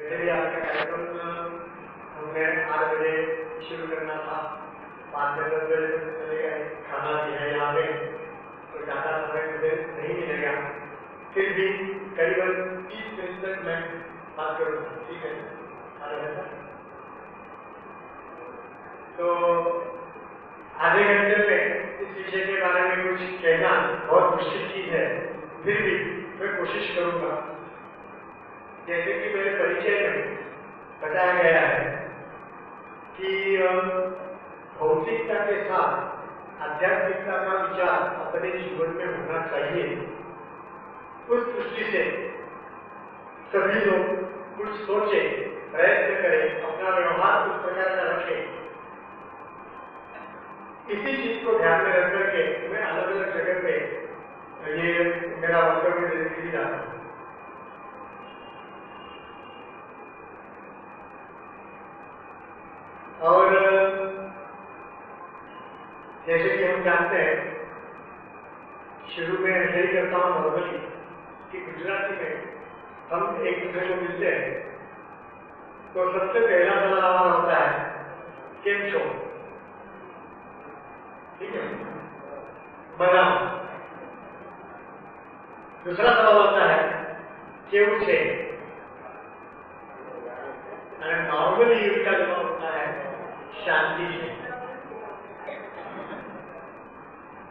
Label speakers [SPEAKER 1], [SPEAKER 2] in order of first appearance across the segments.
[SPEAKER 1] मेरे भी आपका कार्यक्रम हमें 8 बजे शुरू करना था, 5 से 10 बजे तक चलेगा। खाना भी है यहाँ पे, तो ज़्यादा समय मुझे नहीं मिलेगा, फिर भी करीबन 30 मिनट तक मैं बात करूँगा, ठीक है? तो आधे घंटे में इस विषय के बारे में कुछ कहना बहुत मुश्किल चीज है, फिर भी मैं कोशिश करूंगा। जैसे कि मेरे परिचय में बताया गया है कि भौतिकता के साथ आध्यात्मिकता का विचार अपने जीवन में होना चाहिए। उस दृष्टि से सभी लोग कुछ सोचे, प्रयत्न करें, अपना व्यवहार उस प्रकार का रखें। इसी चीज को ध्यान में रख करके मैं अलग अलग जगह पे ये मेरा वक्तव्य देने के लिए जाता हूँ। और जैसे कि हम जानते हैं, शुरू में ऐसे ही करता हूँ नॉर्मली कि गुजराती में हम एक दूसरे को मिलते हैं तो सबसे पहला सवाल होता है केम छो, ठीक है, बनाओ। दूसरा सवाल होता है केवु छे, और नॉर्मली इसका जवाब होता है शांति है।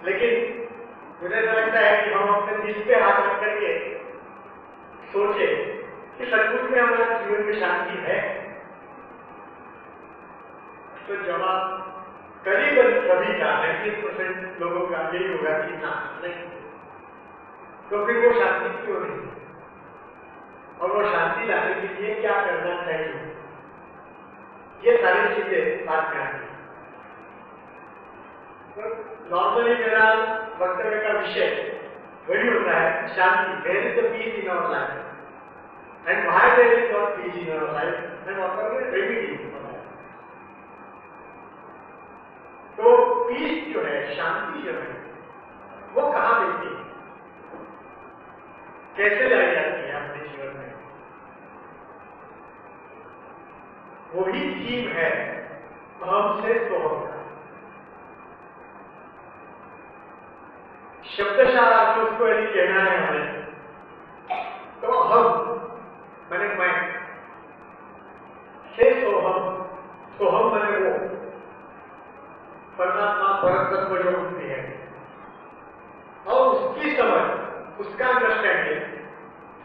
[SPEAKER 1] लेकिन मुझे लगता है कि हम अपने दिल पे हाथ रख करके सोचे कि सचमुच में हमारे जीवन में शांति है, तो जवाब करीबन सभी का 90% लोगों का यही होगा कि ना, नहीं। तो फिर वो शांति क्यों नहीं, और वो शांति लाने के लिए क्या करना चाहिए, ये सारी चीजें बात में आती है। तो नॉर्मली मेरा वक्तव्य का विषय वही होता है शांति। There is the peace in our life and why there is not peace in our life and what are the remedies. तो पीस जो है, शांति जो है, वो कहाँ मिलती है, कैसे लाई जाती है अपने जीवन में? वही थीम है अहम से सोहम का। शब्दशाह आपको उसको यदि कहना है हमें, तो अहम मैंने मैं, से सोहम, सोहम मैंने वो परमात्मा परम तत्व जो होती है, और उसकी समझ, उसका अंडरस्टैंडिंग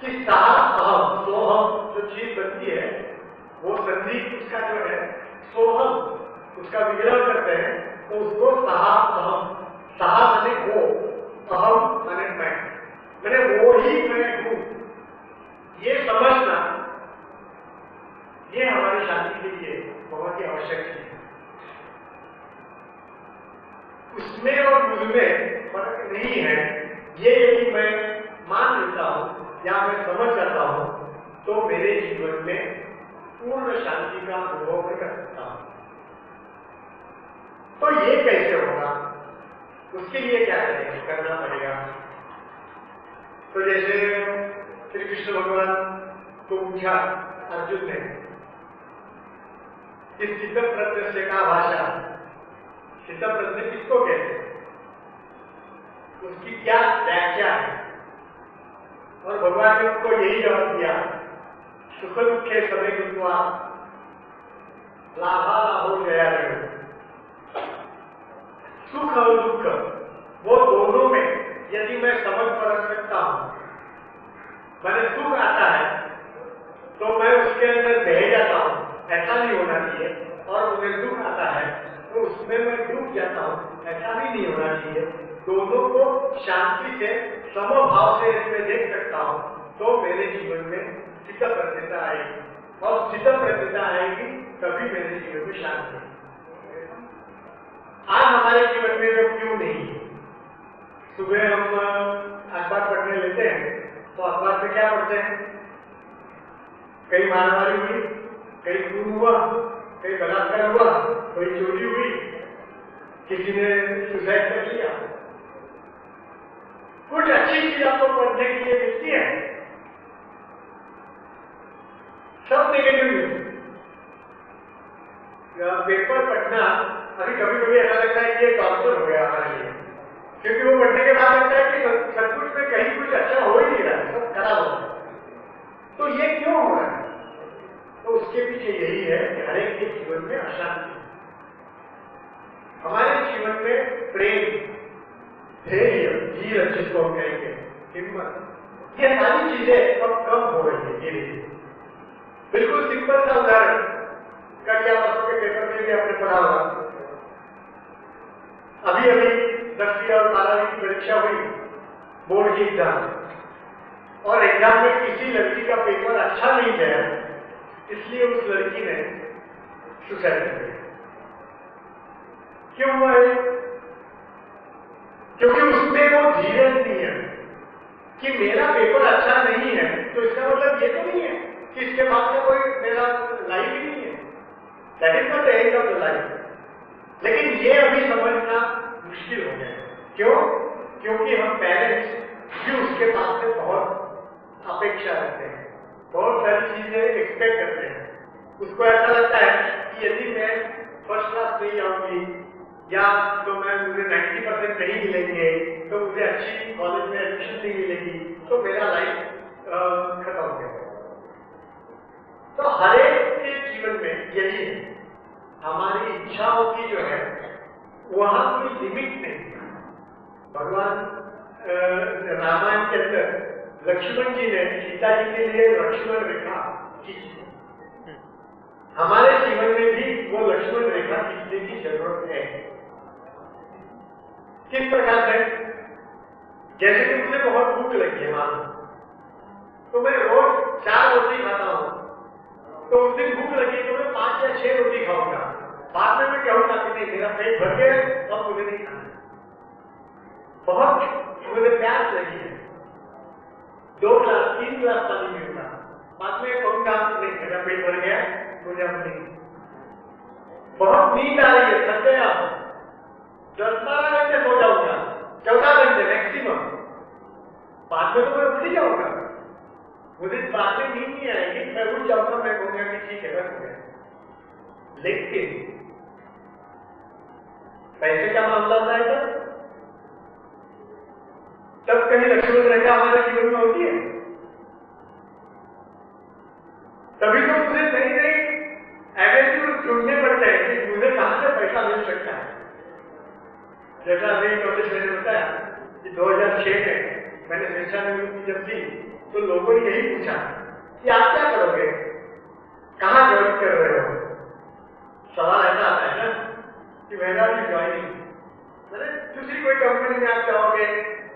[SPEAKER 1] कि साहा अहम सोहम जो चीज बनती है, वो संधि उसका जो है सोहम, उसका विग्रह करते हैं तो उसको साहा अहम, साहा माने वो, अहम माने मैंने वो ही मैं हूं, ये समझना, ये हमारी शांति के लिए बहुत ही आवश्यक है। उसमें और मुझमें फर्क नहीं है, ये यदि मैं मान लेता हूं या मैं समझ जाता हूं तो मेरे जीवन में पूर्ण शांति का अनुभव मैं कर सकता हूं। तो ये कैसे होगा, उसके लिए क्या करना पड़ेगा? तो जैसे श्री कृष्ण भगवान को पूछा अर्जुन ने कि सिद्ध प्रत्यक्ष का भाषा, सिद्ध प्रत्यक्ष किसको कहते हैं, उसकी क्या व्याख्या है? और भगवान ने उनको यही जवाब दिया, सुख दुख के समय गुरुआ लाभा लाभो गया रहे। सुख और दुख वो दोनों में यदि मैं समझ पर रख सकता हूं, मैंने सुख आता है तो मैं उसके अंदर बह जाता हूं, ऐसा नहीं होना चाहिए, और मुझे दुख आता है तो उसमें मैं डूब जाता हूं, ऐसा भी नहीं होना चाहिए। दोनों को शांति से, समभाव से यदि मैं देख सकता हूं तो मेरे जीवन में सिद्ध प्रत्यता आएगी, और सिद्ध प्रत्यता आएगी तभी मेरे जीवन में शांति। आज हमारे जीवन में जब क्यों नहीं है, सुबह हम अखबार पढ़ने लेते हैं तो अखबार में क्या पढ़ते हैं, कहीं मारामारी हुई, कहीं खून हुआ, कहीं बलात्कार हुआ, कोई चोरी हुई, किसी ने सुसाइड कर लिया। कुछ अच्छी चीज आपको पढ़ने के लिए मिलती है, सब नेगेटिव न्यूज। पेपर पढ़ना अभी कभी कभी ऐसा लगता है कि ये टॉर्चर हो गया हमारे लिए, क्योंकि वो पढ़ने के बाद लगता है कि सब कुछ में कहीं कुछ अच्छा हो ही नहीं रहा है, सब खराब हो रहा है। तो ये क्यों हो रहा है? तो उसके पीछे यही है कि हर एक के जीवन में अशांति, हमारे जीवन में प्रेम, धैर्य, धीरज जिसको हम कहेंगे, हिम्मत, ये सारी चीजें अब कम हो रही है धीरे धीरे। बिल्कुल सिंपल सा उदाहरण, कल या परसों के पेपर में भी आपने पढ़ा होगा, अभी अभी 10वीं और 12वीं की परीक्षा हुई, बोर्ड की एग्जाम, और एग्जाम में किसी लड़की का पेपर अच्छा नहीं गया, इसलिए उस लड़की ने सुसाइड कर लिया। क्यों हुआ है? क्योंकि उसमें वो धीरज नहीं है कि मेरा पेपर अच्छा नहीं है तो इसका मतलब ये तो नहीं है कि इसके बाद में कोई मेरा लाइफ ही नहीं है, that is not the end of the life. लेकिन ये अभी समझना मुश्किल हो गया है। क्यों? क्योंकि हम पेरेंट्स भी उसके पास से बहुत अपेक्षा रखते हैं, बहुत सारी चीजें एक्सपेक्ट करते हैं। उसको ऐसा लगता है कि यदि मैं फर्स्ट क्लास नहीं आऊंगी या तो मुझे 90% नहीं मिलेंगे, तो मुझे अच्छी कॉलेज में एडमिशन नहीं मिलेगी, तो मेरा लाइफ खत्म हो गया। तो हर एक के जीवन में यही है, हमारी इच्छाओं की जो है वहां कोई लिमिट नहीं। भगवान रामायण के अंदर लक्ष्मण जी ने सीता जी के लिए लक्ष्मण रेखा खींची। हमारे जीवन में भी वो लक्ष्मण रेखा खींचने की जरूरत है। किस प्रकार से? जैसे कि मुझे बहुत भूख लगी है मानो, तो मैं रोज 4 रोटी खाता हूं, तो उस दिन भूख लगी तो मैं 5 या 6 रोटी खाऊंगा। बाद में मैं कहूंगा कि नहीं, मेरा पेट भर गया, अब मुझे नहीं खाना। बहुत मुझे प्यास लगी है, 2 गिलास 3 गिलास पानी पीऊंगा, बाद में कहूंगा नहीं, मेरा पेट भर गया, मुझे अब नहीं। बहुत नींद आ रही है, थक गया, 10-12 घंटे सो जाऊंगा, 14 घंटे मैक्सिमम, बाद में तो मैं उठ ही जाऊंगा। मुझे बाद में नींद नहीं आएगी, मैं उठ जाऊंगा, मैं कहूंगा कि ठीक है, बस हो गया। लेकिन पैसे का मामला आता है तब कहीं लक्ष्मण रेखा हमारे जीवन में होती है। तभी तो मुझे नई नई एवेन्यू ढूंढने पड़ते हैं कि मुझे कहां से पैसा मिल सकता है। जैसा अभी नोटिस मैंने बताया कि 2006 में मैंने शिक्षा नियुक्ति जब दी तो लोगों ने यही पूछा कि आप क्या करोगे, कहां ज्वाइन कर रहे हो। सवाल ऐसा आता है ना कि मेरा भी ज्वाइनिंग, दूसरी कोई कंपनी में आप चाहोगे,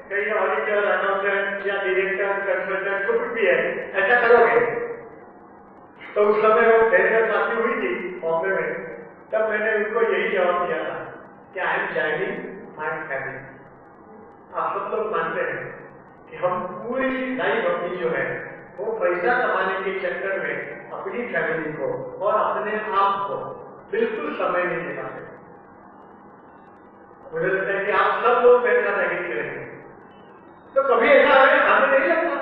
[SPEAKER 1] कहीं ऑडिटर, अकाउंटेंट या डायरेक्टर, कंसल्टेंट कुछ भी है, ऐसा करोगे। तो उस समय वो मेरे साथी हुई थी बॉम्बे में, तब मैंने उनको यही जवाब दिया था कि I am joining my family. आप सब लोग मानते हैं कि हम पूरी लाइफ अपनी जो है वो पैसा कमाने के चक्कर में अपनी फैमिली को और अपने आप को बिल्कुल समय नहीं दे पाते। मुझे लगता है कि आप सब लोग मेरे साथ एग्री करेंगे। तो कभी ऐसा हमें नहीं लगता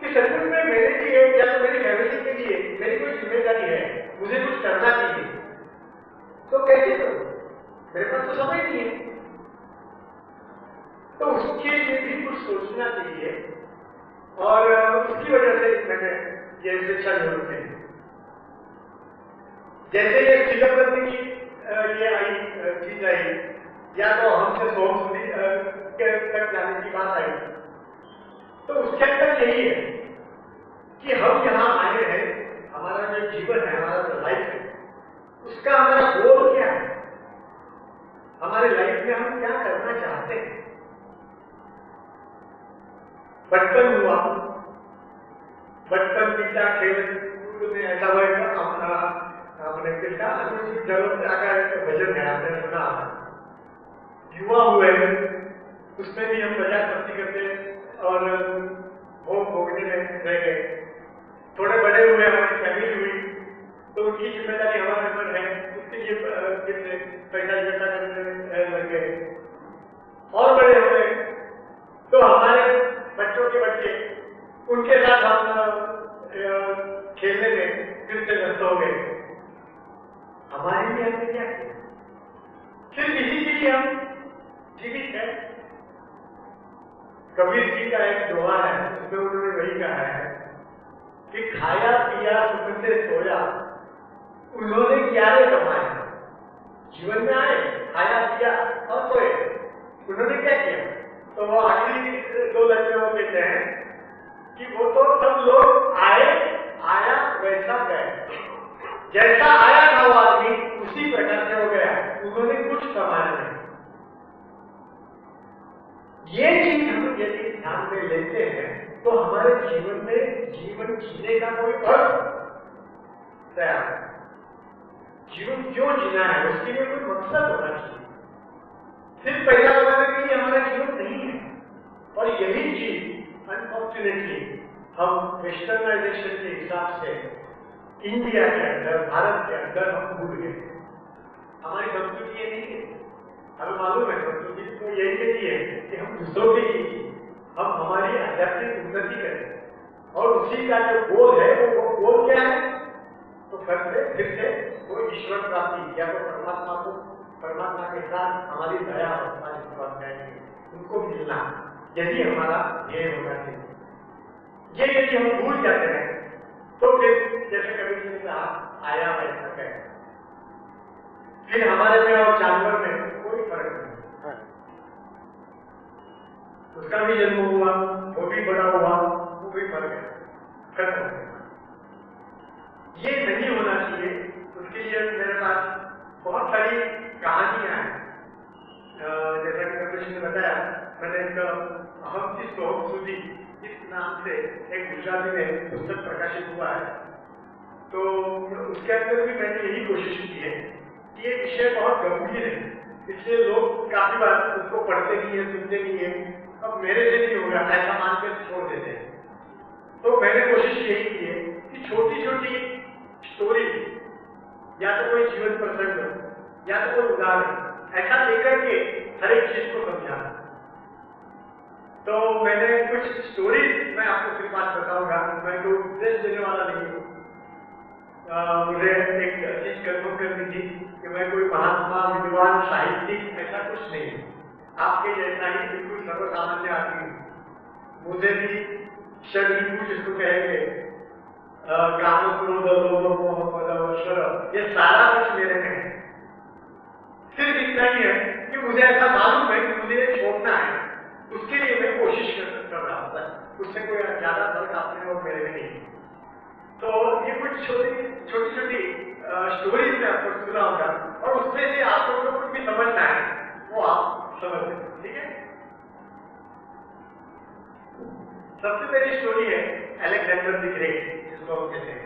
[SPEAKER 1] कि सचमुच में मेरे लिए या तो मेरी फैमिली के लिए मेरी कोई जिम्मेदारी है, मुझे कुछ करना चाहिए, तो कैसे करूं, मेरे पास तो समय नहीं है। तो उसके लिए भी कुछ सोचना चाहिए, और उसकी वजह से मैंने ये शिक्षा जरूर है। जैसे ये स्थिरबंदी की ये आई चीज आई, या तो हमसे 100 तक जाने की बात आई, तो उसके अंदर यही है कि हम यहाँ आए हैं, हमारा जो जीवन है, हमारा जो लाइफ है, उसका हमारा गोल क्या है, हमारे लाइफ में हम क्या करना चाहते हैं। बचपन हुआ, बचपन बीता, खेल में ऐसा हुआ, अपने किसका जरूरत आकर भजन है, आपने सुना। युवा हुए, उसमें भी हम मजाक मस्ती करते और भोग भोगने में रह गए। थोड़े बड़े हुए, हमारी फैमिली हुई, तो उनकी जिम्मेदारी हमारे ऊपर है, उसके लिए पैसा इकट्ठा करने लग गए। और बड़े हुए तो हमारे बच्चों के बच्चे, उनके साथ हम खेलने में भी हमने क्या किया? सिर्फ इसी के लिए हम जीवित है। कबीर जी का एक दोहा है, उसमें उन्होंने वही कहा है कि खाया पिया सुख से सोया, उन्होंने क्या रे कमाया? जीवन में आए, खाया पिया और सोए, उन्होंने क्या किया? तो वो आखिरी 2 लाइन में वो कहते हैं कि वो तो सब लोग आए, आया वैसा गए, जैसा आया था वो आदमी उसी प्रकार से हो गया, उन्होंने कुछ कमाया नहीं। ये चीज हम यदि ध्यान में लेते हैं तो हमारे जीवन में जीवन जीने का कोई अर्थ तैयार है। जीवन क्यों जीना है उसके लिए कोई मकसद होना चाहिए। सिर्फ पैसा कमाने के लिए हमारा जीवन नहीं है। और यही चीज अनफॉर्चुनेटली हम वेस्टर्नाइजेशन के हिसाब से इंडिया के अंदर, भारत के अंदर हम भूल गए। हमारी संस्कृति ये नहीं है। हमें मालूम है संस्कृति तो यही कहती है कि हम दूसरों के लिए हम हमारी आध्यात्मिक उन्नति करें, और उसी का जो गोल है वो गोल क्या है? तो फिर से वो ईश्वर प्राप्ति या तो परमात्मा के साथ हमारी दया और हमारी सेवा उनको मिलना, यदि हमारा ध्येय होना चाहिए। ये यदि हम भूल जाते हैं तो फिर जैसे कभी ने कहा आया वैसा गया, फिर हमारे में और जानवर में कोई फर्क नहीं। उसका भी जन्म हुआ, वो भी बड़ा हुआ, वो भी मर गया, खत्म हो गया। ये नहीं होना चाहिए। उसके लिए मेरे पास बहुत सारी कहानियां हैं। जैसा कि कपिल ने बताया, मैंने इसका अहम चीज तो सुधी इस नाम से एक गुजराती में पुस्तक प्रकाशित हुआ है। तो उसके अंदर भी मैंने यही कोशिश की है कि ये विषय बहुत गंभीर है, इसलिए लोग काफी बार उसको पढ़ते नहीं है, सुनते नहीं है। अब मेरे से नहीं होगा ऐसा मानकर छोड़ देते हैं। तो मैंने कोशिश यही की है कि छोटी छोटी स्टोरी, या तो कोई जीवन प्रसंग या तो कोई उदाहरण ऐसा लेकर के हर एक चीज को समझाना। तो मैंने कुछ स्टोरीज मैं आपको सिर्फ बात बताऊंगा, मैं तो उपदेश देने वाला नहीं हूँ। मुझे एक चीज कंफर्म करनी थी कि मैं कोई महात्मा, विद्वान, साहित्यिक ऐसा कुछ नहीं है। आपके जैसा ही बिल्कुल सर्वसामान्य आदमी हूँ। मुझे भी शरीर जिसको कहेंगे काम, क्रोध, लोभ, मोह, मद, मत्सर, ये सारा कुछ मेरे में है। सिर्फ इतना ही है कि मुझे ऐसा मालूम है कि मुझे ये छोड़ना है, उसके लिए मैं कोशिश कर रहा हूँ। उससे कोई ज्यादा फर्क आपने और मेरे में नहीं। तो ये कुछ छोटी छोटी स्टोरीज मैं आपको सुनाऊंगा, और उसमें से आपको जो कुछ भी समझना है वो आप समझ लें, ठीक है। सबसे पहली स्टोरी है अलेक्जेंडर द ग्रेट, जिसको हम कहते हैं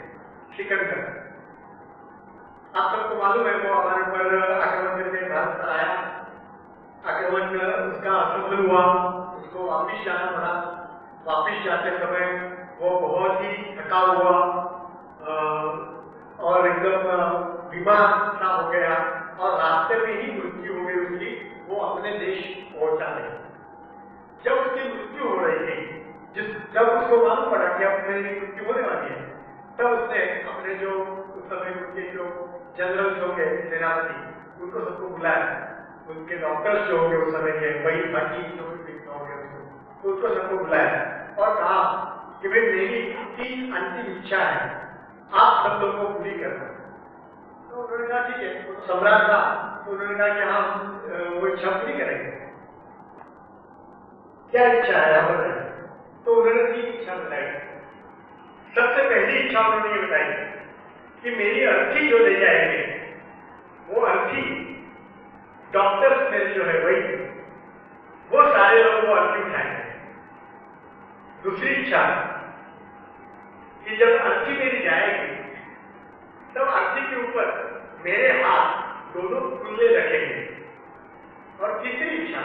[SPEAKER 1] सिकंदर। आप सबको मालूम है वो हमारे ऊपर आक्रमण करके भारत पर आया। आक्रमण उसका असफल हुआ, उसको वापिस जाना पड़ा। वापिस जाते समय वो बहुत ही थका हुआ और एकदम बीमार सा हो गया, और रास्ते में ही मृत्यु हो गई उसकी। वो अपने देश पहुंचा नहीं। जब उसकी मृत्यु हो रही थी, जब उसको मालूम पड़ा कि अब मेरी मृत्यु होने वाली है, तब उसने अपने जो उस समय उनके जो जनरल्स होंगे, सेनापति, उनको सबको बुलाया। उनके डॉक्टर्स जो होंगे उस समय के, वही बाकी जो भी होंगे उसको सबको बुलाया और कहा कि भाई मेरी 3 अंतिम इच्छा है, आप सब लोगों को पूरी करना। तो उन्होंने कहा ठीक है, तो सम्राट था, तो उन्होंने कहा कि हाँ वो इच्छा पूरी करेंगे। क्या इच्छा है आप बताइए। तो उन्होंने 3 इच्छा बताई। सबसे पहली इच्छा उन्होंने ये बताई कि मेरी अर्थी जो ले जाएंगे, वो अर्थी डॉक्टर्स मेरे जो है वही, वो सारे लोग वो अर्थी उठाएंगे। दूसरी इच्छा कि जब अर्थी मेरी जाएगी तब अर्थी के ऊपर मेरे हाथ दोनों खुले रखेंगे। और तीसरी इच्छा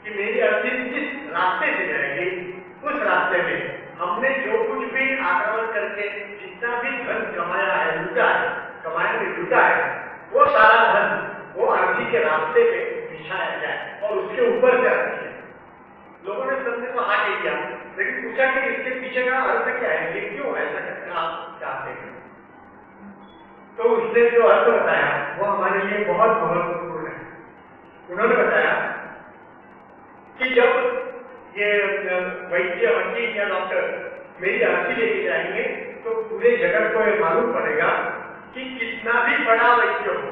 [SPEAKER 1] कि मेरी अर्थी जिस रास्ते से जाएगी उस रास्ते में हमने जो कुछ भी आक्रमण करके जितना भी धन कमाया है, लूटा है, कमाया नहीं लूटा है, वो सारा धन वो अर्थी के रास्ते पे बिछाया जाए और उसके ऊपर से अर्थी है। लोगों ने सबने तो हाँ कह दिया, लेकिन पूछा कि इसके पीछे का अर्थ क्या है, ये क्यों ऐसा करना आप चाहते हैं। तो उसने जो अर्थ बताया वो हमारे लिए बहुत महत्वपूर्ण है। उन्होंने बताया कि जब ये वैद्य, वकील या डॉक्टर मेरी अर्जी लेके जाएंगे तो पूरे जगत को ये मालूम पड़ेगा कि कितना भी बड़ा वैद्य हो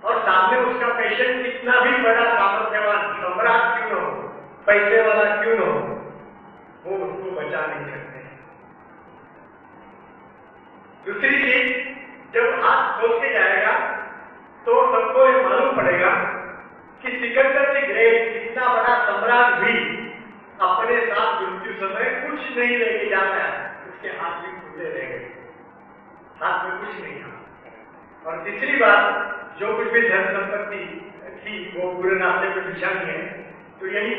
[SPEAKER 1] और सामने उसका पेशेंट कितना भी बड़ा सामर्थ्यवान सम्राट क्यों न हो, पैसे वाला क्यों न हो, वो उसको बचा नहीं सकते। दूसरी चीज, जब हाथ खोल के जाएगा तो सबको ये मालूम पड़ेगा कि सिकंदर द ग्रेट, कितना बड़ा सम्राट भी अपने साथ मृत्यु समय कुछ नहीं लेके जाता है, उसके हाथ भी खुले रह गए, हाथ में कुछ नहीं था। और तीसरी बात, जो कुछ भी धन संपत्ति थी वो पूरे रास्ते में बिछानी है, तो यही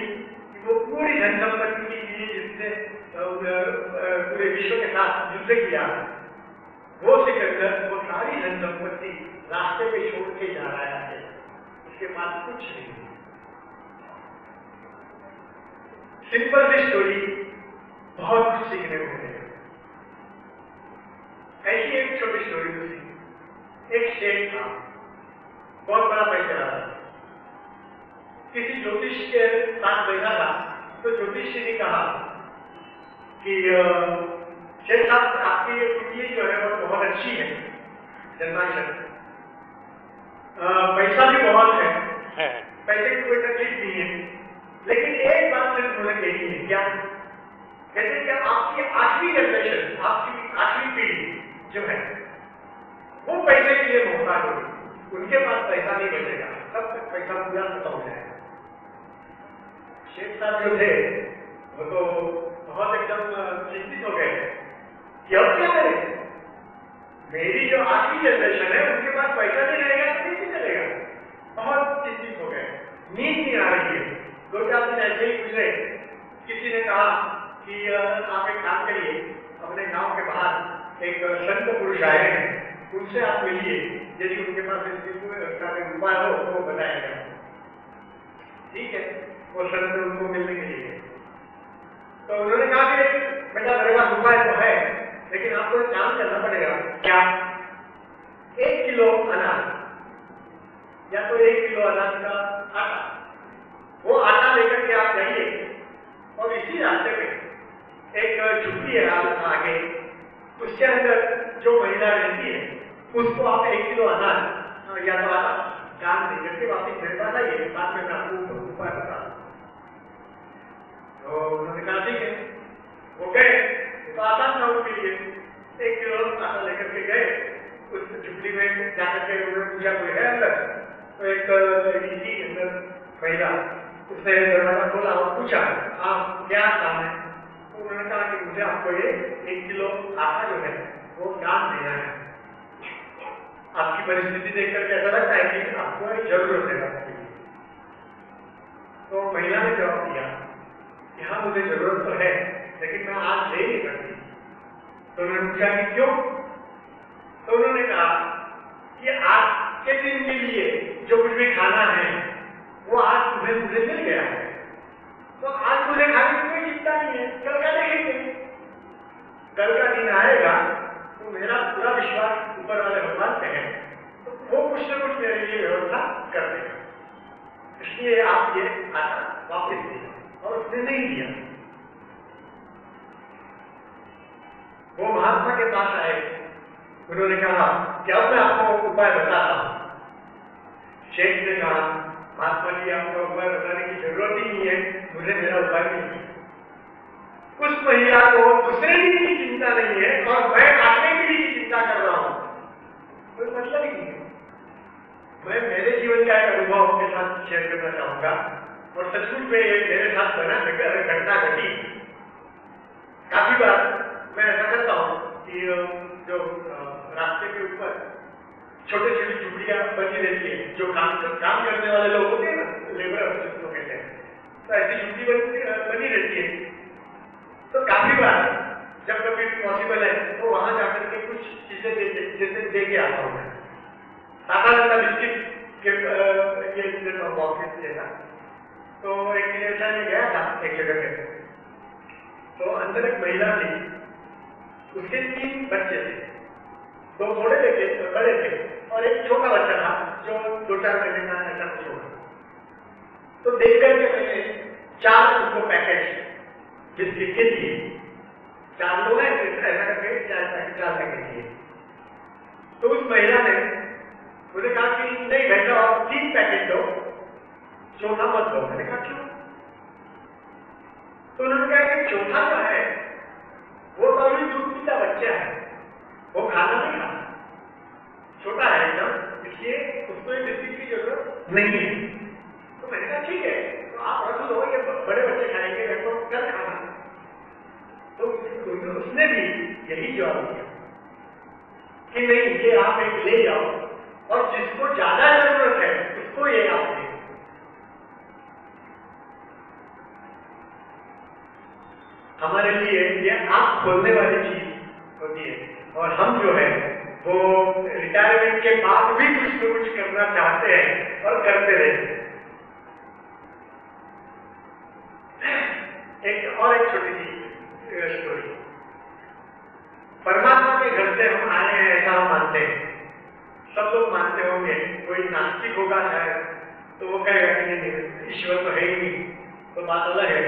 [SPEAKER 1] वो पूरी धन संपत्ति के लिए जिसने पूरे विश्व के साथ युद्ध किया, वो सिकंदर वो सारी धन संपत्ति रास्ते में छोड़ के जा रहा है, उसके पास कुछ नहीं। सिंपल सी स्टोरी, बहुत कुछ सीखने को मिलेगा। ऐसी एक छोटी स्टोरी थी। एक शेख था, बहुत बड़ा पैसा रहा था, किसी ज्योतिष के साथ बैठा था, तो ज्योतिष ने कहा कि शेख साहब, आपकी ये कुंडली जो है वो बहुत अच्छी है, जन्माक्षर, पैसा भी बहुत है, पैसे की कोई तकलीफ नहीं है, लेकिन एक बात सिर्फ उन्होंने कही है। क्या कहते हैं कि आपकी 8वीं जनरेशन, आपकी 8वीं पीढ़ी जो है वो पैसे के लिए मोहताज होगी, उनके पास पैसा नहीं बचेगा, तब तक पैसा पूरा खत्म हो जाएगा। शेख साहब जो थे वो तो बहुत एकदम चिंतित हो गए कि अब क्या करें, मेरी जो 8वीं जनरेशन है उनके पास पैसा नहीं रहेगा तो कैसे चलेगा। बहुत चिंतित हो गए, नींद नहीं आ रही है। 2-4 दिन ऐसे ही गुजरे, किसी ने कहा कि आप एक काम करिए, अपने गांव के बाहर एक संत पुरुष आए हैं, उनसे आप मिलिए, यदि उनके पास इसका उपाय हो तो बताएगा। ठीक है, वो संत उनको मिलने के लिए, तो उन्होंने कहा कि बेटा मेरे पास उपाय तो है, लेकिन आपको एक काम करना पड़ेगा। क्या? 1 किलो अनाज, या तो 1 किलो अनाज का आटा, वो आटा लेकर के आप जाइए और इसी रास्ते में एक झुग्गी है आगे, उसके अंदर जो महिला रहती है उसको आप 1 किलो अनाज या तो आटा दान दे करके वापिस मेरे पास आइए, बाद में मैं आपको उपाय बता दूं। तो उन्होंने कहा ठीक है, वो गए, तो आसान था उनके लिए, 1 किलो आटा लेकर के गए, उस झुग्गी में जाकर के उन्होंने पूछा कोई है अंदर, तो एक लड़की थी अंदर महिला, उसने दरवाजा खोला और पूछा आप क्या काम है। तो उन्होंने कहा कि मुझे आपको ये 1 किलो आटा जो है वो दान देना है, आपकी परिस्थिति देखकर कैसा लगता है कि आपको एक जरूरत है आपकी। तो महिला ने जवाब दिया कि हाँ मुझे जरूरत तो है, लेकिन मैं आज ले नहीं सकती। तो उन्होंने पूछा कि क्यों? तो उन्होंने कहा कि आज के दिन के लिए जो कुछ भी खाना है वो आज मुझे मिल गया है, तो आज मुझे खाने की कोई चिंता नहीं है, कल का देखेंगे। कल का दिन आएगा तो मेरा पूरा विश्वास ऊपर वाले भगवान पे है, तो वो कुछ न कुछ मेरे लिए व्यवस्था कर देगा, इसलिए आप ये आटा वापस दीजिए। और उसने नहीं दिया। वो महात्मा के पास आए, उन्होंने कहा कि अब मैं आपको उपाय बताता हूं। शेख ने कहा महात्मा जी आपको उपाय बताने की जरूरत ही नहीं है, मुझे मेरा उपाय नहीं। उस महिला को दूसरे दिन की चिंता नहीं है और मैं आगे पीढ़ी की चिंता कर रहा हूं, कोई मतलब ही नहीं है। मैं मेरे जीवन का एक अनुभव आपके साथ शेयर करना चाहूंगा, और सचमुच में मेरे साथ बना घटना घटी। काफी बार मैं ऐसा करता हूँ कि जो रास्ते के ऊपर छोटे छोटी झुग्गियां बनी रहती है, जो काम करने वाले लोग होते हैं ना, लेबर जिसको कहते हैं, तो ऐसी झुग्गी बनी रहती है। तो काफी बार जब कभी पॉसिबल है तो वहां जाकर के कुछ चीजें जैसे दे के आता हूँ मैं, साधारण बिस्किट के ये बॉक्स देना। तो एक ऐसा नहीं गया था एक जगह पे, तो अंदर एक महिला थी, उसके 3 बच्चे थे, दो थोड़े थे, बड़े थे, और एक छोटा बच्चा था जो 2-4 महीने का ऐसा कुछ होगा। तो देख करके मैंने 4 उनको पैकेट बिस्किट के दिए। 4 लोग हैं, ऐसा करके 4 पैकेट दिए। तो उस महिला ने मुझे कहा कि नहीं बेटा आप 3 पैकेट दो, चौथा मत दो। मैंने कहा क्यों? तो उन्होंने कहा कि चौथा जो है वो तो अभी दूध पीता बच्चा है, वो खाना नहीं खाता, छोटा है एकदम, इसलिए उसको ये बिस्किट की जरूरत नहीं है। तो मैंने कहा ठीक है, तो आप रख लो, ये बड़े बच्चे खाएंगे, रखो, कर खाना। तो उसने भी यही जवाब दिया कि नहीं, ये आप एक ले जाओ और जिसको ज्यादा जरूरत है उसको ये आप दें। हमारे लिए ये आंख खोलने वाली चीज होती है, और हम जो है वो रिटायरमेंट के बाद भी कुछ न कुछ करना चाहते हैं और करते रहते हैं। एक छोटी सी स्टोरी। परमात्मा के घर से हम आए हैं ऐसा हम मानते हैं, सब लोग मानते होंगे। कोई नास्तिक होगा शायद तो वो कहेगा कि नहीं ईश्वर तो है ही नहीं, तो बात अलग है,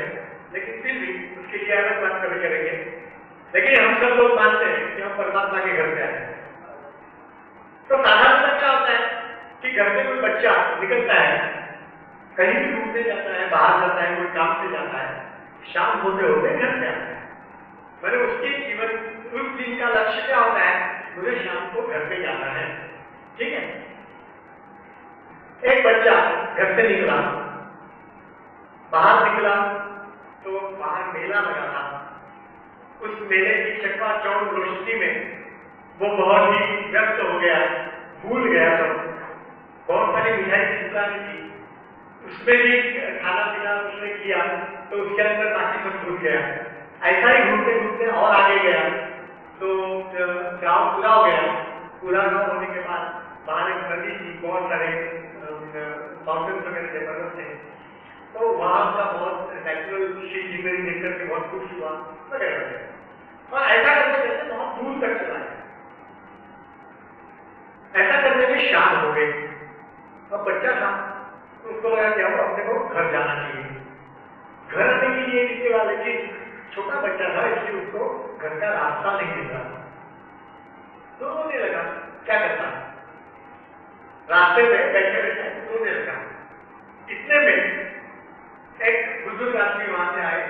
[SPEAKER 1] लेकिन फिर भी उसके लिए अलग बात कभी करेंगे। लेकिन हम सब लोग मानते हैं कि हम परमात्मा के घर से आए हैं। तो साधारणतः क्या होता है कि घर से कोई बच्चा निकलता है, कहीं भी घूमने जाता है, बाहर जाता है, कोई काम से जाता है, शाम होते होते घर से आता है। मैंने उसके जीवन उस दिन का लक्ष्य क्या होता है, मुझे शाम को घर पे जाना है, ठीक है। एक बच्चा घर से निकला, बाहर निकला तो बाहर मेला लगा था। उस मेले की चकाचौंध रोशनी में वो बहुत ही व्यस्त हो गया, भूल गया सब। बहुत सारी मिठाई की दुकानें थी, उसमें भी खाना पीना उसने किया, तो उसके अंदर बाकी सब भूल गया। ऐसा ही घूमते घूमते और आगे गया तो गांव पूरा हो गया। पूरा गांव होने के बाद बाहर एक नदी थी, बहुत सारे माउंटेन वगैरह थे, पर्वत थे, तो वहां का बहुत नेचुरल सीनरी देख करके बहुत खुश हुआ वगैरह वगैरह। और ऐसा करते करते बहुत दूर तक चला गया। ऐसा करने में शाम हो गई। अब बच्चा था, उसको लगा कि अब अपने को घर जाना चाहिए। घर आने के लिए निकला, लेकिन छोटा बच्चा था इसलिए उसको घर का रास्ता नहीं मिल रहा। तो रोने लगा, क्या करता, रास्ते में बैठे बैठे रोने लगा। इतने में एक बुजुर्ग आदमी वहां से आए,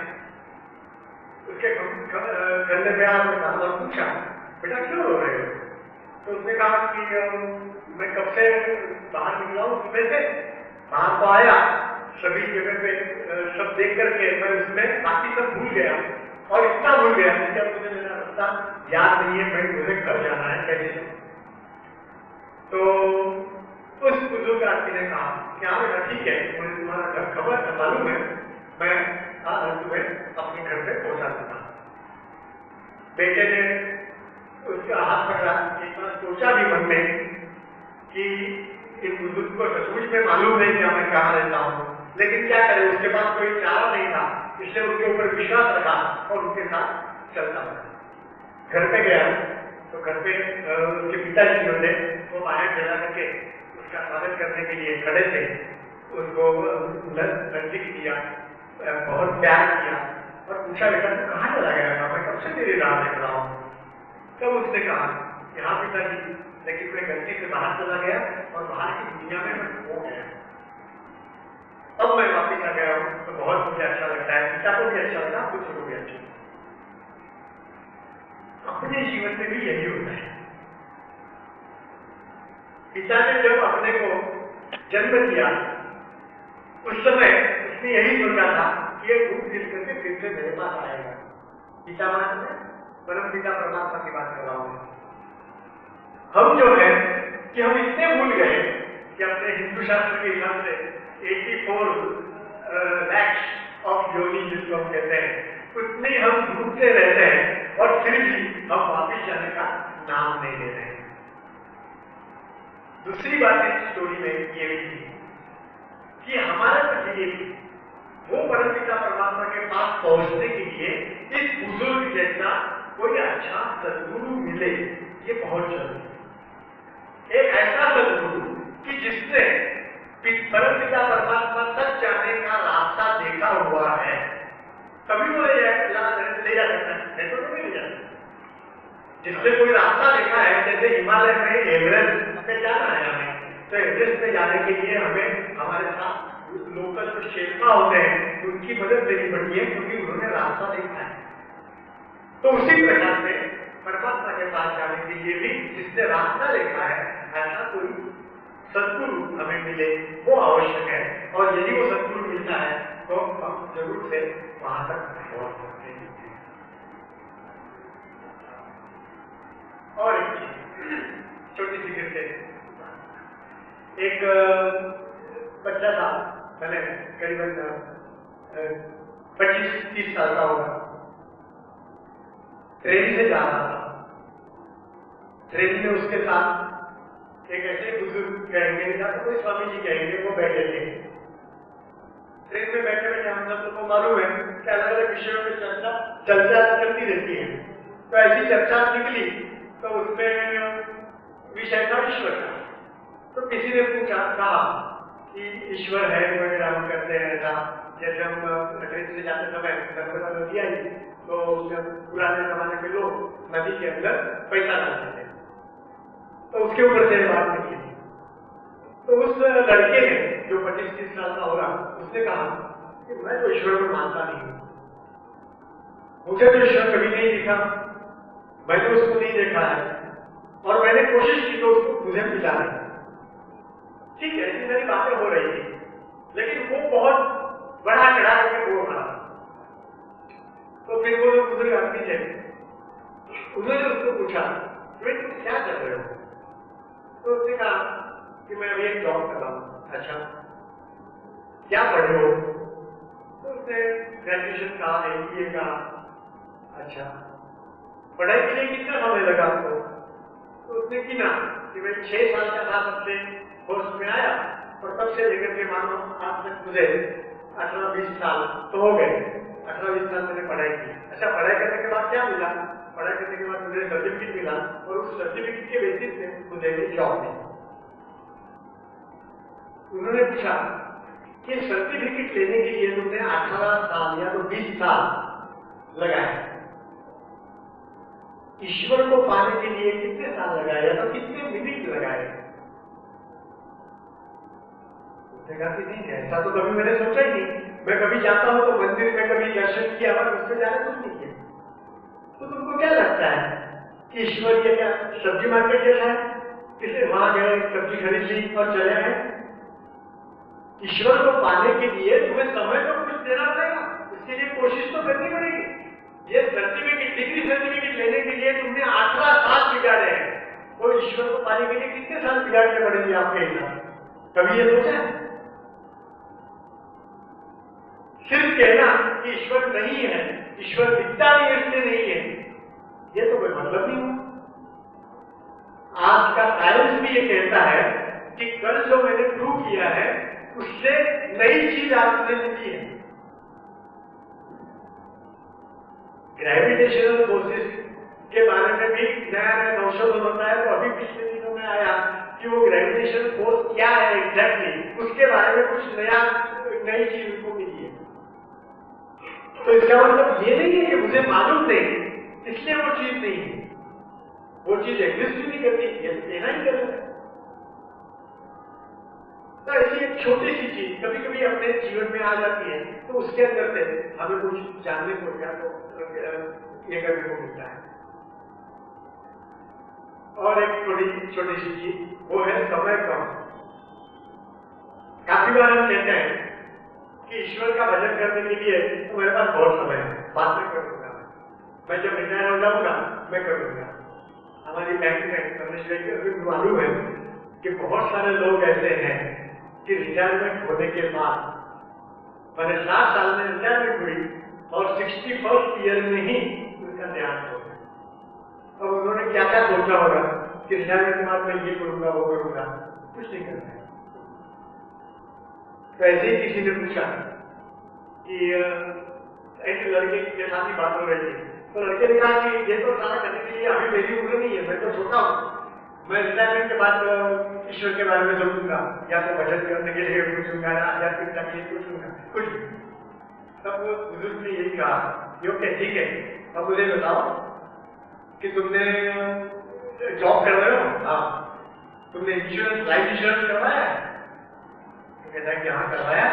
[SPEAKER 1] उसके गले पे और पूछा बेटा क्यों रो रहे हो? तो उसने कहा कि मैं कब से बाहर निकला हूँ, सुबह से बाहर तो आया, सभी जगह पे सब देख करके मैं उसमें बाकी सब भूल गया, और इतना भूल गया कि अब मुझे मेरा रास्ता याद नहीं है, भाई मुझे घर जाना है कैसे। तो उस बुजुर्ग आदमी ने कहा कि हाँ बेटा ठीक है, मुझे तुम्हारा घर खबर मालूम है, मैं तुम्हें अपने घर पे पहुंचा देता। बेटे ने उसका हाथ पकड़ा, इतना सोचा भी मन में कि इस बुजुर्ग को सचमुच में मालूम नहीं कि मैं कहाँ रहता हूँ, लेकिन क्या करे, उसके पास कोई चारा नहीं था, इसलिए उनके ऊपर विश्वास रखा और उनके साथ चलता रहा। घर पे गया तो घर पे उसके पिताजी जो थे वो बाहर चला करके उसका स्वागत करने के लिए खड़े थे, उसको नजदीक किया, बहुत प्यार किया और पूछा बेटा तू कहाँ चला गया था, मैं कब से तेरी राह देख रहा हूँ। तब उसने कहा कि हाँ पिताजी, लेकिन मैं गलती से बाहर चला गया और बाहर की दुनिया में मैं खो गया, अब मैं वापिस आ गया हूँ तो बहुत मुझे अच्छा लगता है, पिता को भी अच्छा लगता है, कुछ को भी अच्छा। अपने जीवन में भी यही होता है। पिता ने जब अपने को जन्म दिया उस समय उसने यही सोचा था कि ये रूप दिल करके फिर से मेरे पास आएगा। पिता मान में परम पिता परमात्मा की बात कर रहा हूं। हम जो है कि हम इतने भूल गए कि अपने हिंदू शास्त्र के हिसाब से 84 lakhs ऑफ योनि जिसको हम कहते हैं, उतने हम ढूंढते रहते हैं और फिर भी हम वापिस जाने का नाम नहीं ले रहे हैं। दूसरी बात इस स्टोरी में ये भी थी कि हमारे लिए वो परमपिता परमात्मा के पास पहुंचने के लिए इस बुजुर्ग जैसा कोई अच्छा सद्गुरु मिले, ये बहुत जरूरी है। ऐसा सदगुरु कि जिसने परमपिता परमात्मा तक जाने का रास्ता देखा हुआ है, तभी वो ले जा सकता है, नहीं तो नहीं ले जा सकता। जिसने कोई रास्ता देखा है, जैसे हिमालय में एवरेस्ट पे जाना है हमें, तो एवरेस्ट पे जाने के लिए हमें हमारे साथ लोकल जो शेरपा होते हैं उनकी मदद लेनी पड़ती है, क्योंकि उन्होंने रास्ता देखा है। तो उसी प्रकार से परमात्मा के पास जाने के लिए भी जिसने रास्ता देखा है, ऐसा कोई सद्गुरु हमें मिले वो आवश्यक है। और यदि वो सद्गुरु मिलता है तो हम जरूर से वहां तक पहुंच सकते हैं। और एक चीज छोटी सी गिरते, एक बच्चा था, मैंने करीबन 25-30 साल का होगा, ट्रेन से जा रहा था। ट्रेन में उसके साथ एक ऐसे बुजुर्ग कहेंगे या तो कोई स्वामी जी कहेंगे, वो बैठे थे। ट्रेन में बैठे बैठे हम सब को मालूम है कि अलग अलग विषयों में चर्चा चलती रहती है। तो ऐसी चर्चा निकली तो उसमें विषय था ईश्वर का। तो किसी ने पूछा, कहा कि ईश्वर है वगैरह हम करते हैं ऐसा। जैसे हम ट्रेन से जाते समय नर्मदा नदी आई तो पुराने जमाने के लोग नदी के अंदर पैसा डालते थे, तो उसके ऊपर से बात निकली। तो उस लड़के ने जो 25-30 साल का होगा, उसने कहा कि मैं तो ईश्वर को मानता नहीं हूँ, मुझे तो ईश्वर कभी नहीं दिखा, मैंने उसको नहीं देखा है, और मैंने कोशिश की तो उसको मुझे मिला नहीं। ठीक है, ऐसी सारी बातें हो रही थी, लेकिन वो बहुत बड़ा चढ़ा के बोल रहा। तो फिर वो जो बुजुर्ग आदमी थे, उन्होंने उसको पूछा, तुम क्या कर रहे हो? तो उसने कहा कि मैं अभी एक जॉब कर रहा हूँ। अच्छा, क्या पढ़े हो? तो उसने ग्रेजुएशन का, MBA का। अच्छा, पढ़ाई के लिए कितना समय लगा आपको? तो उसने गिना कि मैं 6 साल का था तब से कोर्स में आया, और तब से लेकर के मानो आज तक मुझे 18-20 साल तो हो गए। 18-20 साल मैंने पढ़ाई की। अच्छा, पढ़ाई करने के बाद क्या मिला? पढ़ाई करने के बाद मुझे सर्टिफिकेट मिला, और उस सर्टिफिकेट के बेसिस पे मुझे एक जॉब मिली। उन्होंने पूछा कि सर्टिफिकेट लेने के लिए तुमने 18 साल या तो 20 साल लगाए, ईश्वर को पाने के लिए कितने साल लगाए या तो कितने मिनट लगाए? उसने कहा कि नहीं, ऐसा तो कभी मैंने सोचा ही नहीं। मैं कभी जाता हूं तो मंदिर में कभी दर्शन किया और उसमें जाने कुछ नहीं किया। तो तुमको क्या लगता है कि ईश्वर ये क्या सब्जी मार्केट जैसा है, किसे वहां गए, सब्जी खरीद ली और चले गए? ईश्वर को पाने के लिए तुम्हें समय तो कुछ देना पड़ेगा, उसके लिए कोशिश तो करनी पड़ेगी। ये सर्टिफिकेट, डिग्री सर्टिफिकेट लेने के लिए तुमने 18 साल बिगाड़े हैं, तो ईश्वर को पाने के लिए कितने साल बिगाड़ने पड़ेंगे आपके हिसाब? कभी ये सोचा है? सिर्फ कहना कि ईश्वर नहीं है, ईश्वर दिखता नहीं है इसलिए नहीं है, ये तो कोई मतलब नहीं हुआ। आज का साइंस भी ये कहता है कि कल जो मैंने प्रूव किया है उससे नई चीज आपने मिली है। ग्रेविटेशनल फोर्सेस के बारे में भी नया नया संशोधन होता है। तो अभी पिछले दिनों में आया कि वो ग्रेविटेशनल फोर्स क्या है एग्जैक्टली, उसके बारे में कुछ नई चीज उनको मिली है। तो इसका मतलब ये नहीं है कि मुझे मालूम नहीं इसलिए वो चीज नहीं है, वो चीज एग्जिस्ट नहीं करती, ये लेना ही गलत है। तो ऐसी एक छोटी सी चीज कभी कभी अपने जीवन में आ जाती है, तो उसके अंदर से हमें कुछ जानने को या तो ये करने को मिलता है। और एक छोटी सी चीज वो है समय कम। काफी बार हम कहते हैं कि ईश्वर का भजन करने के लिए तो मेरे पास बहुत समय है, बाद में करूंगा, मैं जब रिटायर हो जाऊंगा मैं करूंगा। हमारी बैंक में मालूम है कि बहुत सारे लोग ऐसे हैं कि रिटायरमेंट होने के बाद, मैंने 7 साल में रिटायरमेंट हुई और 61st ईयर में ही उनका देहांत हो गया। अब उन्होंने क्या क्या सोचा होगा कि रिटायरमेंट के बाद मैं ये करूंगा वो करूंगा, कुछ नहीं करना है। तो ऐसे ही किसी ने पूछा कि एक लड़के के साथ ही बात हो रही थी, तो लड़के ने कहा कि ये तो सारा करने के लिए अभी मेरी उम्र नहीं है, मैं तो छोटा हूँ, मैं रिटायरमेंट के बाद ईश्वर के बारे में सोचूंगा, या तो भजन करने के लिए पूछूंगा, या आध्यात्मिकता के लिए पूछूंगा, कुछ भी। तब बुजुर्ग ने यही कहा कि ओके ठीक है, अब मुझे बताओ कि तुमने जॉब कर रहे हो, हाँ, तुमने इंश्योरेंस, लाइफ इंश्योरेंस करवाया? तो कहता है कि हाँ करवाया।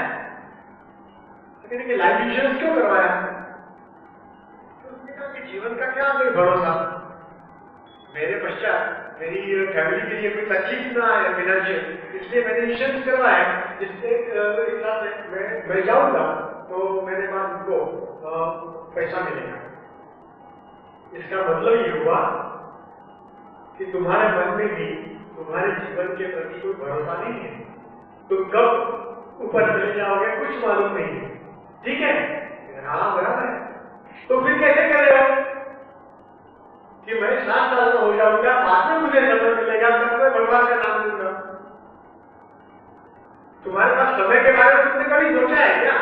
[SPEAKER 1] तो कहते कि लाइफ इंश्योरेंस क्यों करवाया? तो उसने कहा कि जीवन का क्या कोई भरोसा, मेरे पश्चात मेरी फैमिली के लिए कोई तकलीफ ना आए फाइनेंशियल, इसलिए मैंने इंश्योरेंस करवाया, जिससे मैं जाऊंगा तो मेरे पास उनको पैसा मिलेगा। इसका मतलब ये हुआ कि तुम्हारे मन में भी तुम्हारे जीवन के प्रति कोई भरोसा नहीं है, तुम कब ऊपर चले जाओगे कुछ मालूम नहीं है, ठीक है? हाँ बराबर है। तो फिर कैसे करेगा कि मैं 7 साल का हो जाऊंगा, बाद में मुझे समय मिलेगा, तब मैं भगवान का नाम लूंगा? तुम्हारे पास समय के बारे में तुमने कभी सोचा है क्या?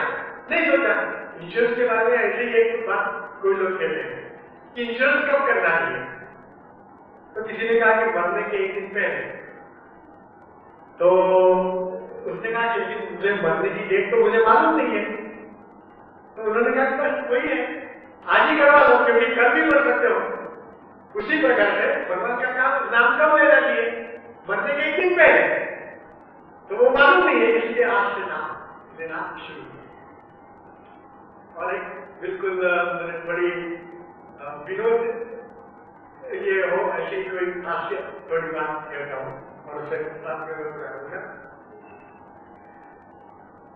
[SPEAKER 1] नहीं सोचा। इंश्योरेंस के बारे में ऐसे ही एक बात कोई लोग कहते हैं कि इंश्योरेंस कब करना चाहिए? तो किसी ने कहा कि मरने के 1 दिन पहले। तो उसने कहा कि मुझे मरने की डेट तो मुझे मालूम नहीं है। तो उन्होंने कहा कि बस वही है, आज ही करवा लो, क्योंकि कल भी मर सकते हो। उसी प्रकार से भगवान का नाम कब लेना चाहिए? मरने के 1 दिन पहले। तो वो मालूम नहीं है, इसलिए आज से नाम लेना शुरू किया। और एक बिल्कुल बड़ी विनोद ये हो ऐसी कोई हास्य थोड़ी बात कहता हूँ और उसे साथ में करूंगा।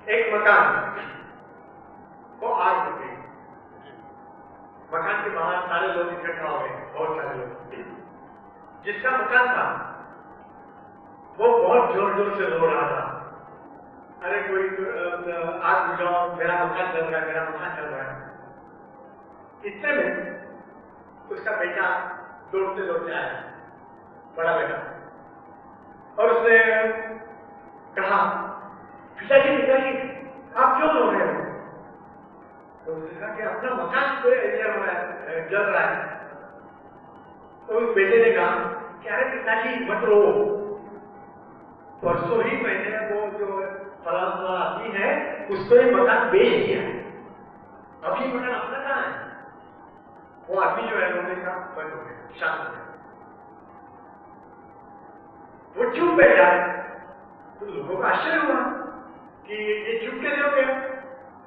[SPEAKER 1] एक मकान को आग लग गई, मकान के बाहर सारे लोग इकट्ठा हो गए, बहुत सारे लोग। जिसका मकान था वो बहुत जोर जोर से रो रहा था, अरे कोई आग बुझाओ, मेरा मकान चल रहा है, मेरा मकान चल रहा है। इतने में उसका बेटा दौड़ते दौड़ते आया, बड़ा बेटा, और उसने कहा पिताजी पिताजी आप क्यों रो रहे हो? तो उसने कहा कि अपना मकान जल रहा है। तो उस बेटे ने कहा कि अरे पिताजी मत रो, परसों ही मैंने वो जो फलाना आदमी है उसको ये मकान बेच दिया है, अभी मकान अपना कहाँ है? वो आदमी जो है रोने का बंद हो गया, शांत हो गया, वो चुप बैठा। तो लोगों का आश्चर्य हुआ कि ये चुप कैसे हो गया?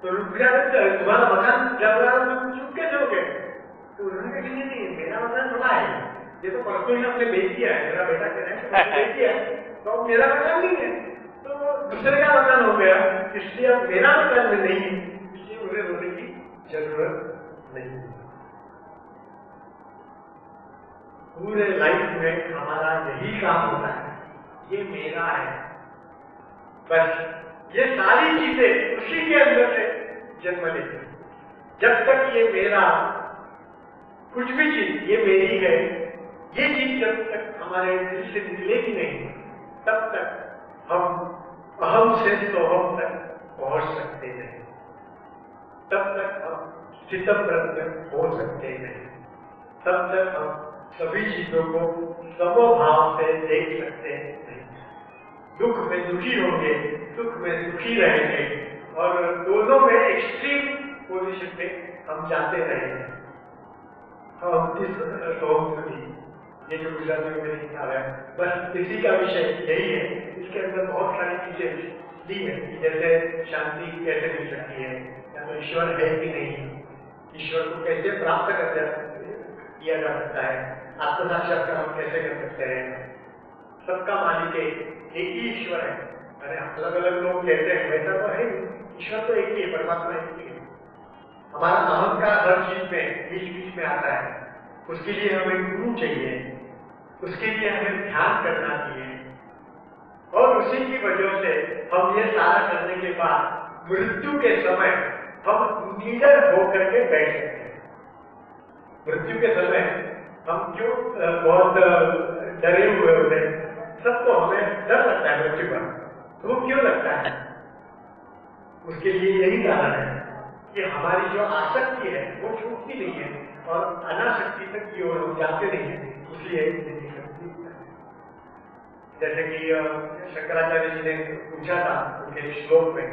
[SPEAKER 1] तो रुक जाते, तुम्हारा मकान जल रहा है, तुम चुप कैसे हो गए? तो उन्होंने कहा नहीं, मेरा मकान थोड़ा है, ये तो परसों ही हमने बेच दिया है, मेरा बेटा कह रहा है बेच दिया है, तो अब मेरा मकान नहीं है, तो दूसरे का मकान हो गया, इसलिए अब मेरा मकान में नहीं है, इसलिए मुझे रोने की जरूरत नहीं। पूरे लाइफ में हमारा यही काम होता है, ये मेरा है, बस ये सारी चीजें उसी के अंदर से जन्म लेती। जब तक ये मेरा, कुछ भी चीज ये मेरी है, ये चीज जब तक हमारे दिल से निकलेगी नहीं, तब तक हम अहम से सोहम तक पहुंच सकते नहीं, तब तक हम स्थितप्रज्ञ हो सकते नहीं, तब तक हम सभी चीजों को समभाव से देख सकते नहीं। दुख में दुखी होंगे, सुख में दुखी रहेंगे, और दोनों में एक्सट्रीम पोजीशन पे हम जाते रहेंगे। हम इस ये जो गुजराती में मैंने किताब है, बस इसी का विषय यही है। इसके अंदर बहुत सारी चीजें दी है, जैसे शांति कैसे मिल सकती है, या तो ईश्वर है कि नहीं, ईश्वर को कैसे प्राप्त किया जा सकता है, आत्मसाक्षात्कार हम कैसे कर सकते हैं, सबका मालिक एक ही ईश्वर है। अरे अलग अलग लोग कहते हैं, वैसा तो है, ईश्वर तो एक ही है, परमात्मा एक ही है। हमारा अहंकार हर चीज में बीच बीच में आता है, उसके लिए हमें गुरु चाहिए, उसके लिए हमें ध्यान करना चाहिए, और उसी की वजह से हम ये सारा करने के बाद मृत्यु के समय हम निडर होकर के बैठ सकते हैं। मृत्यु के समय हम क्यों बहुत डरे हुए होते हैं, सबको हमें डर लगता है मृत्यु का, तो वो क्यों लगता है? उसके लिए यही कारण है कि हमारी जो आसक्ति है वो छूटती नहीं है, और अनासक्ति तक की ओर हम जाते नहीं है, इसलिए जैसे कि शंकराचार्य जी ने पूछा था उनके श्लोक में,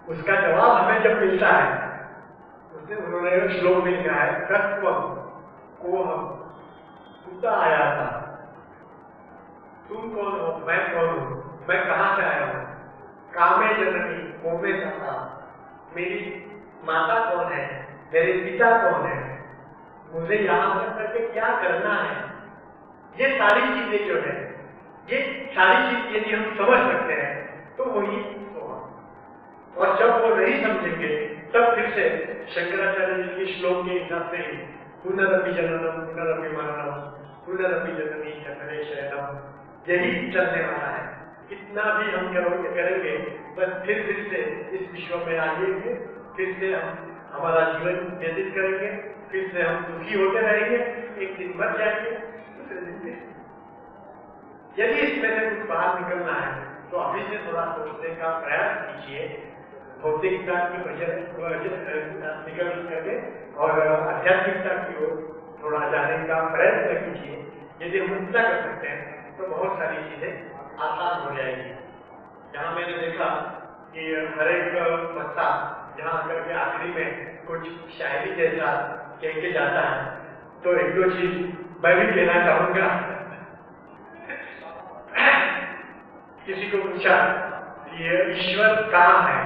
[SPEAKER 1] उसका जवाब हमें जब मिलता है, उसने उन्होंने श्लोक में लिखा है, तत्वम को हम कुत्ता आया था, तुम कौन हो, मैं कौन हूं, मैं कहां से आया हूं, कामे जननी कोमे था, मेरी माता कौन है, मेरे पिता कौन है, मुझे यहाँ पर करके क्या करना है। ये सारी चीजें जो है, ये सारी चीज यदि हम समझ सकते हैं तो वही और जब वो नहीं समझेंगे तब फिर से शंकराचार्य जी के श्लोक के हिसाब से ही पुनरपि जननम पुनरपि मरणम पुनरपि जननी चक्रे शयनम, यही चलने वाला है। कितना भी हम करेंगे बस फिर से इस विश्व में आएंगे, फिर से हम हमारा जीवन व्यतीत करेंगे, फिर से हम दुखी होते रहेंगे, एक दिन मर जाएंगे, दूसरे दिन फिर। यदि इसमें से कुछ बाहर निकलना है तो अभी से थोड़ा सोचने का प्रयास कीजिए, भौतिकता की निकल करके और आध्यात्मिकता की ओर थोड़ा जाने का प्रयत्न कीजिए। यदि हम इतना कर सकते हैं तो बहुत सारी चीजें आसान हो जाएगी। यहाँ मैंने देखा कि हर एक बच्चा यहाँ करके आखिरी में कुछ शायरी जैसा कह के जाता है, तो एक दो चीज मैं भी कहना चाहूंगा। किसी को पूछा ये ईश्वर कहाँ है,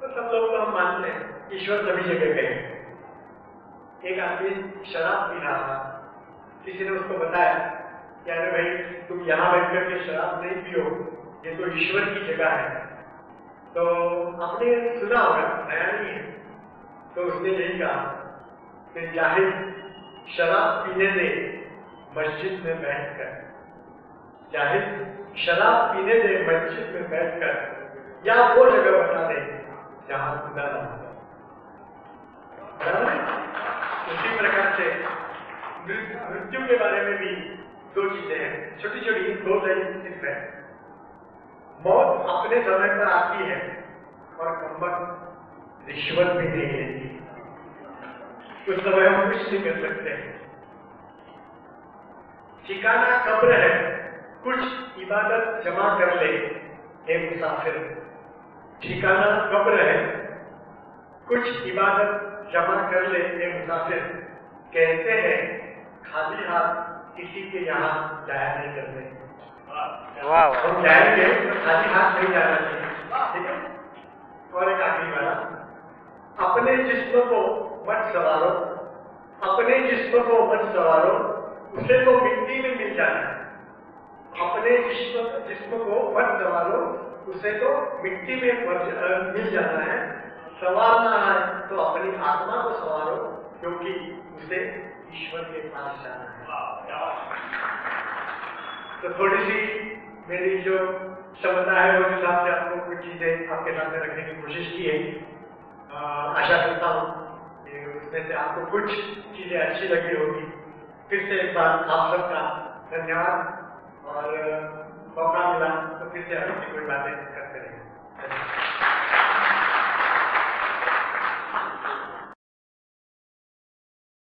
[SPEAKER 1] तो सब लोग तो हम मानते हैं ईश्वर सभी जगह गए। एक आदमी शराब पी रहा था, किसी ने उसको बताया कि अरे भाई तुम यहाँ बैठ करके शराब नहीं पियो, ये तो ईश्वर की जगह है। तो आपने सुना होगा, नया नहीं है। तो उसने यही कहा कि जाहिद शराब पीने दे मस्जिद में बैठकर, जाहिद शराब पीने दे मस्जिद में बैठकर, या वो जगह बता दे जहां खुदा ना हो। उसी प्रकार से मृत्यु के बारे में भी दो चीजें हैं, छोटी छोटी दो लाइन सिर्फ है। मौत अपने समय पर आती है और कम्बख्त रिश्वत भी नहीं लेती, उस समय हम कुछ नहीं कर सकते। ठिकाना कब्र है, कुछ इबादत जमा कर ले हे मुसाफिर। ठिकाना कब्र है, कुछ इबादत जमा कर ले हे मुसाफिर। कहते हैं खाली हाथ किसी के यहाँ जाया नहीं करते। हम जाएंगे तो खाली हाथ नहीं जाना चाहिए, ठीक है। और एक आखिरी वाला, अपने जिस्म को मत सवारो, अपने जिस्म को मत सवारो, उसे तो मिट्टी में मिल जाना है। अपने जिस्म को मत सवारो, उसे तो मिट्टी में मिल जाना है। सवारना है तो अपनी आत्मा को सवारो, क्योंकि उसे ईश्वर के पास जाना है। तो थोड़ी सी मेरी जो क्षमता है उस हिसाब से आपको कुछ चीजें आपके सामने रखने की कोशिश की है। आशा करता हूँ कि उसमें से आपको कुछ चीजें अच्छी लगी होगी। फिर से एक बार आप सबका धन्यवाद, और मौका मिला तो फिर से हम कोई बातें करते रहेंगे।